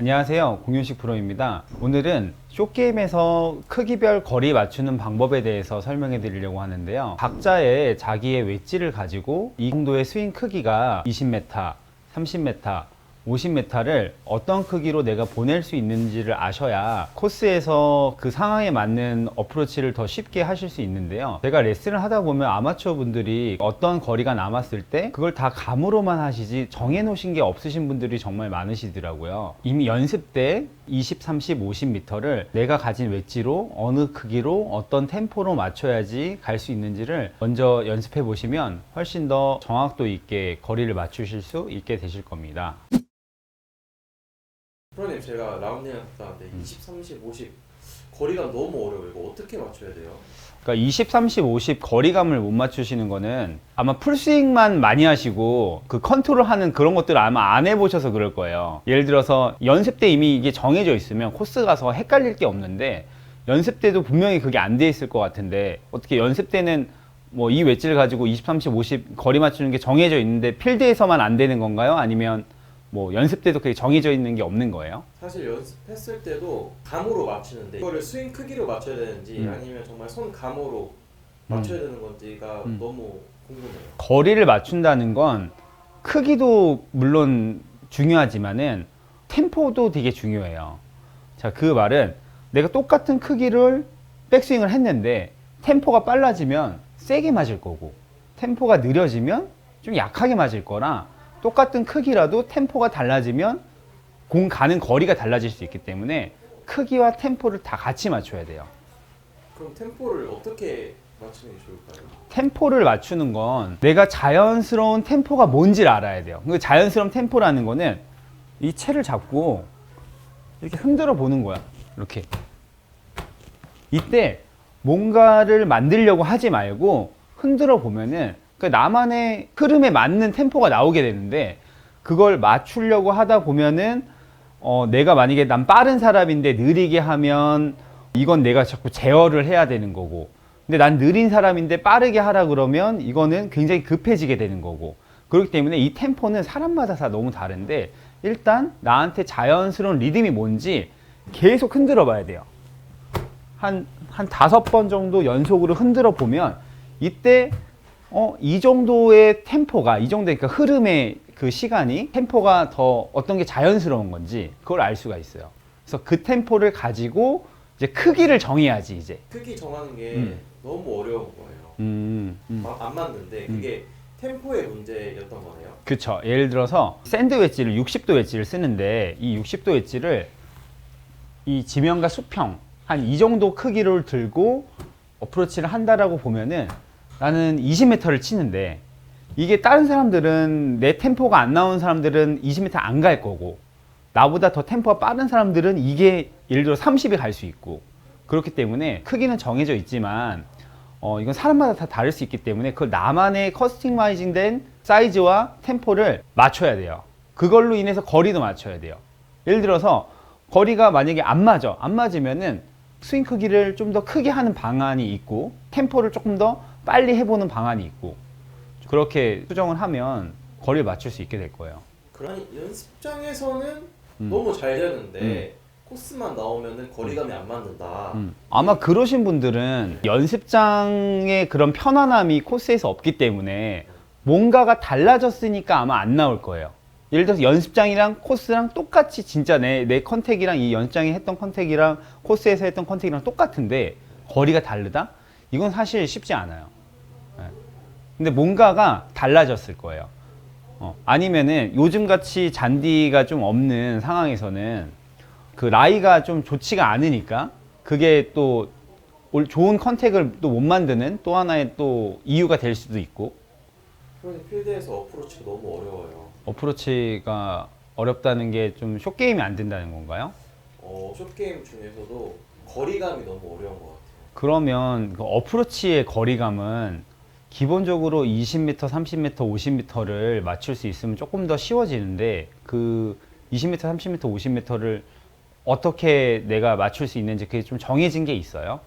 안녕하세요, 공윤식 프로입니다. 오늘은 숏게임에서 크기별 거리 맞추는 방법에 대해서 설명해 드리려고 하는데요. 각자의 자기의 웨지를 가지고 이 정도의 스윙 크기가 20m, 30m, 50m를 어떤 크기로 내가 보낼 수 있는지를 아셔야 코스에서 그 상황에 맞는 어프로치를 더 쉽게 하실 수 있는데요. 제가 레슨을 하다 보면 아마추어 분들이 어떤 거리가 남았을 때 그걸 다 감으로만 하시지 정해 놓으신 게 없으신 분들이 정말 많으시더라고요. 이미 연습 때 20, 30, 50m를 내가 가진 웨지로 어느 크기로 어떤 템포로 맞춰야지 갈 수 있는지를 먼저 연습해 보시면 훨씬 더 정확도 있게 거리를 맞추실 수 있게 되실 겁니다. 프로님, 제가 라운딩을 갔다 왔는데 20, 30, 50 거리가 너무 어려워요. 이거 어떻게 맞춰야 돼요? 그러니까 20, 30, 50 거리감을 못 맞추시는 거는 아마 풀스윙만 많이 하시고 그 컨트롤하는 그런 것들을 아마 안 해보셔서 그럴 거예요. 예를 들어서 연습 때 이미 이게 정해져 있으면 코스 가서 헷갈릴 게 없는데, 연습 때도 분명히 그게 안 돼 있을 것 같은데 어떻게 연습 때는 뭐 이 웨지를 가지고 20, 30, 50 거리 맞추는 게 정해져 있는데 필드에서만 안 되는 건가요? 아니면 뭐 연습 때도 그게 정해져 있는 게 없는 거예요? 사실 연습했을 때도 감으로 맞추는데 이거를 스윙 크기로 맞춰야 되는지 아니면 정말 손 감으로 맞춰야 되는 건지가 너무 궁금해요. 거리를 맞춘다는 건 크기도 물론 중요하지만은 템포도 되게 중요해요. 자, 그 말은 내가 똑같은 크기를 백스윙을 했는데 템포가 빨라지면 세게 맞을 거고, 템포가 느려지면 좀 약하게 맞을 거라, 똑같은 크기라도 템포가 달라지면 공 가는 거리가 달라질 수 있기 때문에 크기와 템포를 다 같이 맞춰야 돼요. 그럼 템포를 어떻게 맞추는 게 좋을까요? 템포를 맞추는 건 내가 자연스러운 템포가 뭔지를 알아야 돼요. 그 자연스러운 템포라는 거는 이 채를 잡고 이렇게 흔들어 보는 거야. 이렇게. 이때 뭔가를 만들려고 하지 말고 흔들어 보면은 그 나만의 흐름에 맞는 템포가 나오게 되는데, 그걸 맞추려고 하다 보면은 내가 만약에 난 빠른 사람인데 느리게 하면 이건 내가 자꾸 제어를 해야 되는 거고, 근데 난 느린 사람인데 빠르게 하라 그러면 이거는 굉장히 급해지게 되는 거고, 그렇기 때문에 이 템포는 사람마다 다 너무 다른데, 일단 나한테 자연스러운 리듬이 뭔지 계속 흔들어 봐야 돼요. 한 5번 정도 연속으로 흔들어 보면 이때 이 정도의 템포가, 이 정도의 그러니까 흐름의 그 시간이, 템포가 더 어떤 게 자연스러운 건지 그걸 알 수가 있어요. 그래서 그 템포를 가지고 이제 크기를 정해야지. 이제 크기 정하는 게 너무 어려운 거예요. 안 맞는데 그게 템포의 문제였던 거네요. 그쵸. 예를 들어서 샌드 웨지를 60도 웨지를 쓰는데, 이 60도 웨지를 이 지면과 수평 한 이 정도 크기를 들고 어프로치를 한다라고 보면은 나는 20m를 치는데, 이게 다른 사람들은, 내 템포가 안 나온 사람들은 20m 안 갈 거고, 나보다 더 템포가 빠른 사람들은 이게 예를 들어 30에 갈 수 있고, 그렇기 때문에 크기는 정해져 있지만 이건 사람마다 다 다를 수 있기 때문에 그걸 나만의 커스터마이징 된 사이즈와 템포를 맞춰야 돼요. 그걸로 인해서 거리도 맞춰야 돼요. 예를 들어서 거리가 만약에 안 맞으면은 스윙 크기를 좀 더 크게 하는 방안이 있고, 템포를 조금 더 빨리 해보는 방안이 있고, 그렇게 수정을 하면 거리를 맞출 수 있게 될 거예요. 아니, 연습장에서는 너무 잘 되는데 코스만 나오면은 거리감이 안 맞는다. 아마 그러신 분들은 연습장의 그런 편안함이 코스에서 없기 때문에 뭔가가 달라졌으니까 아마 안 나올 거예요. 예를 들어서 연습장이랑 코스랑 똑같이, 진짜 내 컨택이랑 이 연습장에 했던 컨택이랑 코스에서 했던 컨택이랑 똑같은데 거리가 다르다? 이건 사실 쉽지 않아요. 근데 뭔가가 달라졌을 거예요. 아니면은 요즘같이 잔디가 좀 없는 상황에서는 그 라이가 좀 좋지가 않으니까 그게 또 좋은 컨택을 또 못 만드는 또 하나의 또 이유가 될 수도 있고. 그러니 필드에서 어프로치가 너무 어려워요. 어프로치가 어렵다는 게 좀 숏게임이 안 된다는 건가요? 숏게임 중에서도 거리감이 너무 어려운 것 같아요. 그러면 그 어프로치의 거리감은 기본적으로 20m, 30m, 50m를 맞출 수 있으면 조금 더 쉬워지는데, 그 20m, 30m, 50m를 어떻게 내가 맞출 수 있는지 그게 좀 정해진 게 있어요?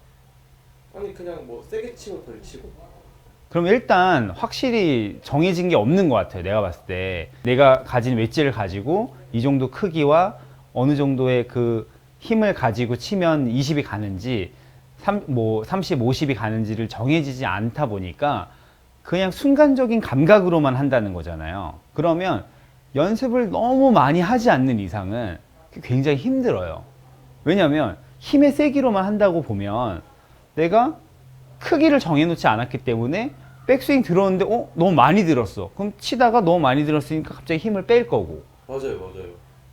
아니, 그냥 뭐 세게 치고 덜 치고. 그럼 일단 확실히 정해진 게 없는 것 같아요. 내가 봤을 때 내가 가진 웨지를 가지고 이 정도 크기와 어느 정도의 그 힘을 가지고 치면 20이 가는지 30, 50이 가는지를 정해지지 않다 보니까 그냥 순간적인 감각으로만 한다는 거잖아요. 그러면 연습을 너무 많이 하지 않는 이상은 굉장히 힘들어요. 왜냐하면 힘의 세기로만 한다고 보면 내가 크기를 정해놓지 않았기 때문에 백스윙 들었는데 너무 많이 들었어. 그럼 치다가 너무 많이 들었으니까 갑자기 힘을 뺄 거고, 맞아요.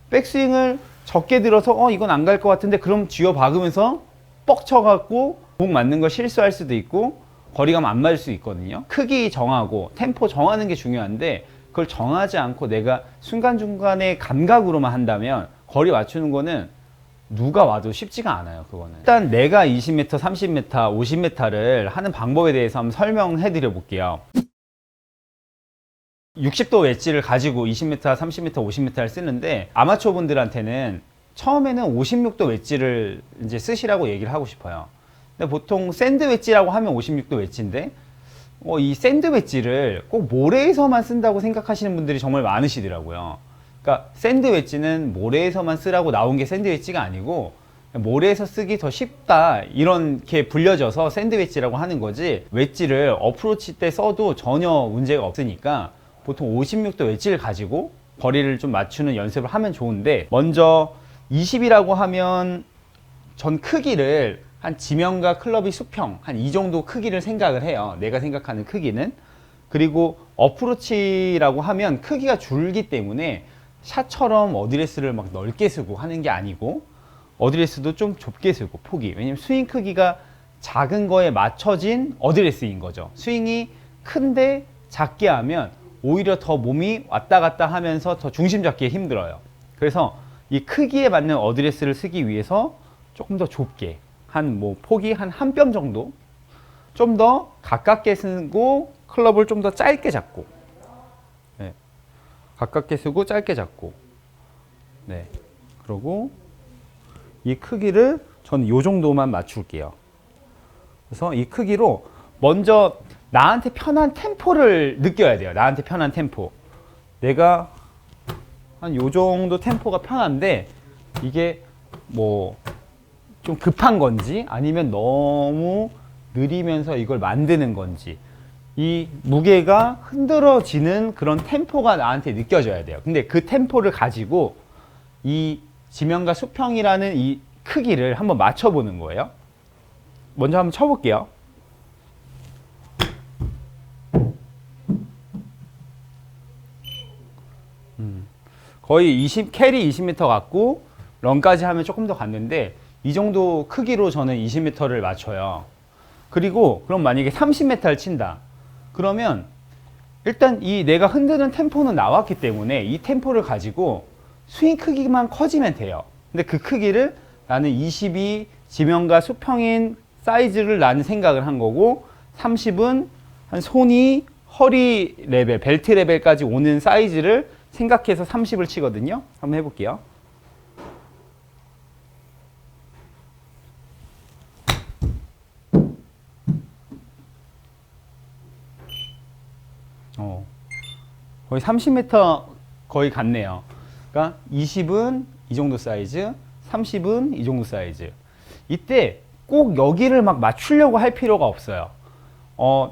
백스윙을 적게 들어서 이건 안 갈 것 같은데 그럼 쥐어 박으면서 뻑 쳐갖고 공 맞는 걸 실수할 수도 있고 거리감 안 맞을 수 있거든요. 크기 정하고 템포 정하는 게 중요한데 그걸 정하지 않고 내가 순간중간의 감각으로만 한다면 거리 맞추는 거는 누가 와도 쉽지가 않아요. 그거는 일단 내가 20m, 30m, 50m를 하는 방법에 대해서 한번 설명해 드려 볼게요. 60도 웨지를 가지고 20m, 30m, 50m를 쓰는데 아마추어 분들한테는 처음에는 56도 웨지를 이제 쓰시라고 얘기를 하고 싶어요. 근데 보통 샌드 웨지라고 하면 56도 웨지인데 이 샌드 웨지를 꼭 모래에서만 쓴다고 생각하시는 분들이 정말 많으시더라고요. 그러니까 샌드 웨지는 모래에서만 쓰라고 나온 게 샌드 웨지가 아니고 모래에서 쓰기 더 쉽다 이렇게 불려져서 샌드 웨지라고 하는 거지, 웨지를 어프로치 때 써도 전혀 문제가 없으니까 보통 56도 웨지를 가지고 거리를 좀 맞추는 연습을 하면 좋은데, 먼저 20이라고 하면 전 크기를 한 지면과 클럽이 수평 한 이 정도 크기를 생각을 해요. 내가 생각하는 크기는. 그리고 어프로치라고 하면 크기가 줄기 때문에 샷처럼 어드레스를 막 넓게 쓰고 하는 게 아니고 어드레스도 좀 좁게 쓰고 폭이, 왜냐면 스윙 크기가 작은 거에 맞춰진 어드레스인 거죠. 스윙이 큰데 작게 하면 오히려 더 몸이 왔다 갔다 하면서 더 중심 잡기에 힘들어요. 그래서 이 크기에 맞는 어드레스를 쓰기 위해서 조금 더 좁게 한 폭이 한 뼘 정도 좀 더 가깝게 쓰고 클럽을 좀 더 짧게 잡고, 네. 가깝게 쓰고 짧게 잡고, 네. 그리고 이 크기를 저는 요 정도만 맞출게요. 그래서 이 크기로 먼저 나한테 편한 템포를 느껴야 돼요. 나한테 편한 템포. 내가 한 요 정도 템포가 편한데 이게 좀 급한 건지 아니면 너무 느리면서 이걸 만드는 건지, 이 무게가 흔들어지는 그런 템포가 나한테 느껴져야 돼요. 근데 그 템포를 가지고 이 지면과 수평이라는 이 크기를 한번 맞춰보는 거예요. 먼저 한번 쳐볼게요. 거의 캐리 20m 같고 런까지 하면 조금 더 갔는데 이 정도 크기로 저는 20m를 맞춰요. 그리고 그럼 만약에 30m를 친다. 그러면 일단 이 내가 흔드는 템포는 나왔기 때문에 이 템포를 가지고 스윙 크기만 커지면 돼요. 근데 그 크기를 나는 20이 지면과 수평인 사이즈를 나는 생각을 한 거고, 30은 한 손이 허리 레벨, 벨트 레벨까지 오는 사이즈를 생각해서 30을 치거든요. 한번 해볼게요. 거의 30m 거의 갔네요. 그러니까 20은 이 정도 사이즈, 30은 이 정도 사이즈. 이때 꼭 여기를 막 맞추려고 할 필요가 없어요.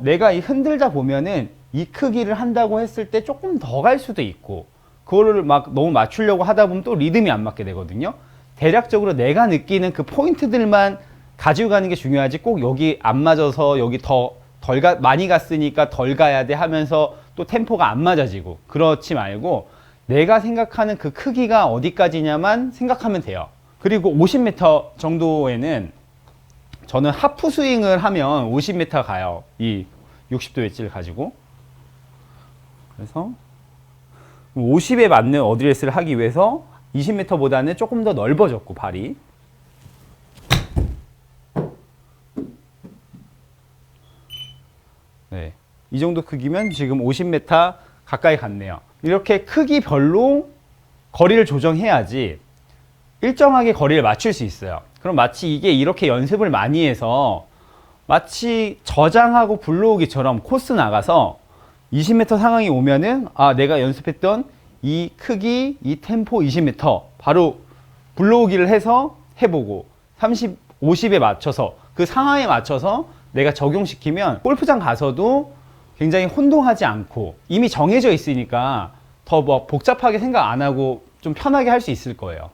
내가 이 흔들다 보면은 이 크기를 한다고 했을 때 조금 더 갈 수도 있고, 그거를 막 너무 맞추려고 하다 보면 또 리듬이 안 맞게 되거든요. 대략적으로 내가 느끼는 그 포인트들만 가지고 가는 게 중요하지, 꼭 여기 안 맞아서 여기 많이 갔으니까 덜 가야 돼 하면서 또 템포가 안 맞아지고 그렇지 말고 내가 생각하는 그 크기가 어디까지냐만 생각하면 돼요. 그리고 50m 정도에는 저는 하프 스윙을 하면 50m 가요. 이 60도 웨지를 가지고. 그래서 50에 맞는 어드레스를 하기 위해서 20m보다는 조금 더 넓어졌고 발이. 네. 이 정도 크기면 지금 50m 가까이 갔네요. 이렇게 크기별로 거리를 조정해야지 일정하게 거리를 맞출 수 있어요. 그럼 마치 이게 이렇게 연습을 많이 해서 마치 저장하고 불러오기처럼 코스 나가서 20m 상황이 오면은 내가 연습했던 이 크기, 이 템포 20m 바로 불러오기를 해서 해보고 30, 50에 맞춰서 그 상황에 맞춰서 내가 적용시키면 골프장 가서도 굉장히 혼동하지 않고 이미 정해져 있으니까 더 뭐 복잡하게 생각 안 하고 좀 편하게 할 수 있을 거예요.